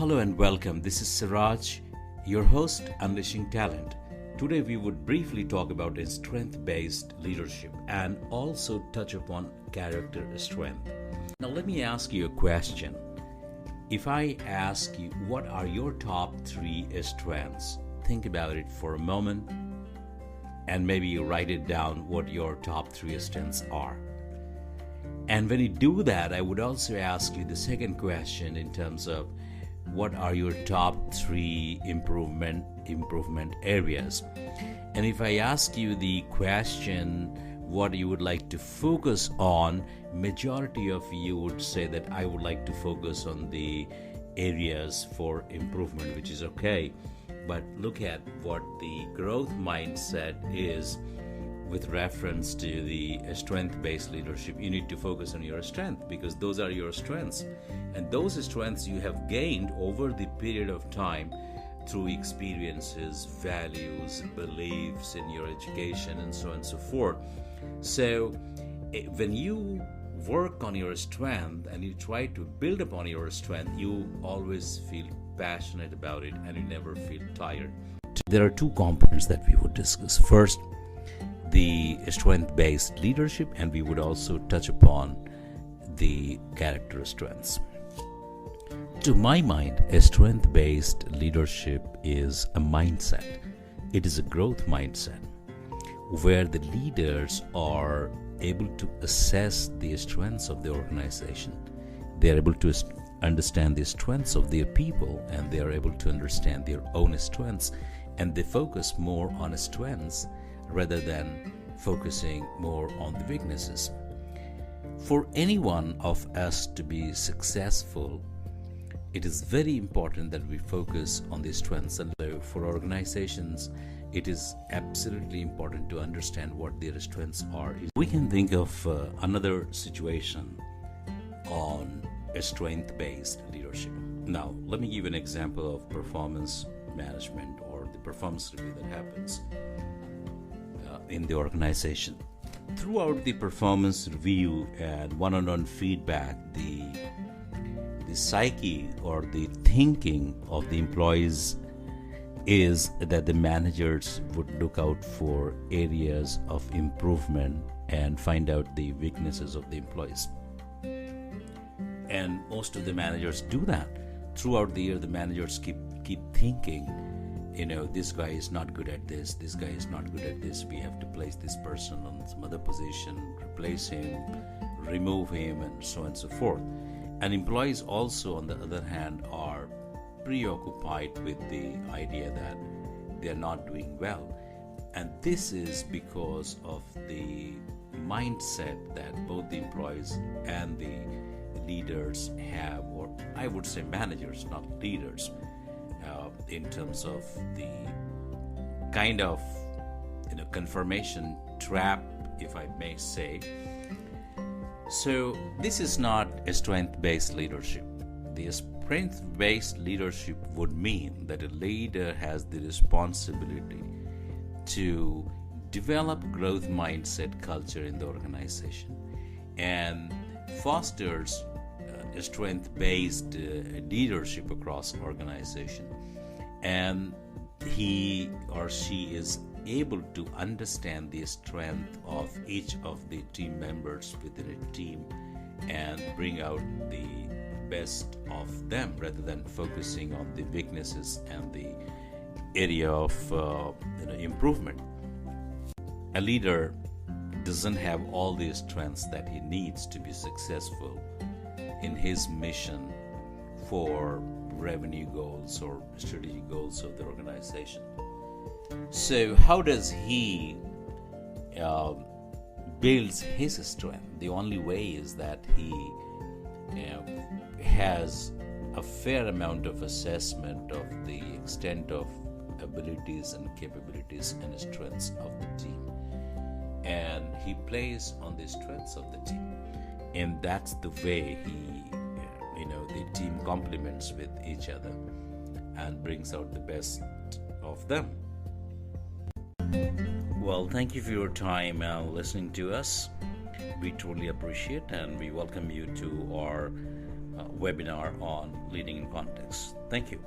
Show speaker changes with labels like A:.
A: Hello and welcome. This is Siraj, your host, Unleashing Talent. Today we would briefly talk about strength-based leadership and also touch upon character strength. Now let me ask you a question. If I ask you what are your top 3 strengths, think about it for a moment and maybe you write it down what your top 3 strengths are. And when you do that, I would also ask you the second question in terms of what are your top 3 improvement areas. And if I ask you the question what you would like to focus on, majority of you would say that I would like to focus on the areas for improvement, which is okay. But look at what the growth mindset is with reference to the strength-based leadership. You need to focus on your strength because those are your strengths. And those strengths you have gained over the period of time through experiences, values, beliefs in your education, and so on and so forth. So when you work on your strength and you try to build upon your strength, you always feel passionate about it and you never feel tired. There are 2 components that we would discuss. First, the strength-based leadership, and we would also touch upon the character strengths. To my mind, a strength-based leadership is a mindset. It is a growth mindset where the leaders are able to assess the strengths of the organization. They are able to understand the strengths of their people, and they are able to understand their own strengths, and they focus more on strengths rather than focusing more on the weaknesses. For any one of us to be successful, it is very important that we focus on the strengths. And for organizations, it is absolutely important to understand what their strengths are. We can think of another situation on a strength-based leadership. Now, let me give an example of performance management or the performance review that happens in the organization. Throughout the performance review and one-on-one feedback, the psyche or the thinking of the employees is that the managers would look out for areas of improvement and find out the weaknesses of the employees. And most of the managers do that. Throughout the year, the managers keep thinking, this guy is not good at this guy is not good at this, we have to place this person on some other position, replace him, remove him, and so on and so forth. And employees also, on the other hand, are preoccupied with the idea that they are not doing well. And this is because of the mindset that both the employees and the leaders have, or I would say managers, not leaders, in terms of the kind of confirmation trap, if I may say. So this is not a strength-based leadership. The strength-based leadership would mean that a leader has the responsibility to develop growth mindset culture in the organization and fosters strength-based leadership across organization. And he or she is able to understand the strength of each of the team members within a team and bring out the best of them rather than focusing on the weaknesses and the area of improvement. A leader doesn't have all the strengths that he needs to be successful in his mission for revenue goals or strategic goals of the organization. So how does he builds his strength? The only way is that he has a fair amount of assessment of the extent of abilities and capabilities and strengths of the team, and he plays on the strengths of the team, and that's the way the team complements with each other and brings out the best of them. Well, thank you for your time listening to us. We truly appreciate and we welcome you to our webinar on leading in context. Thank you.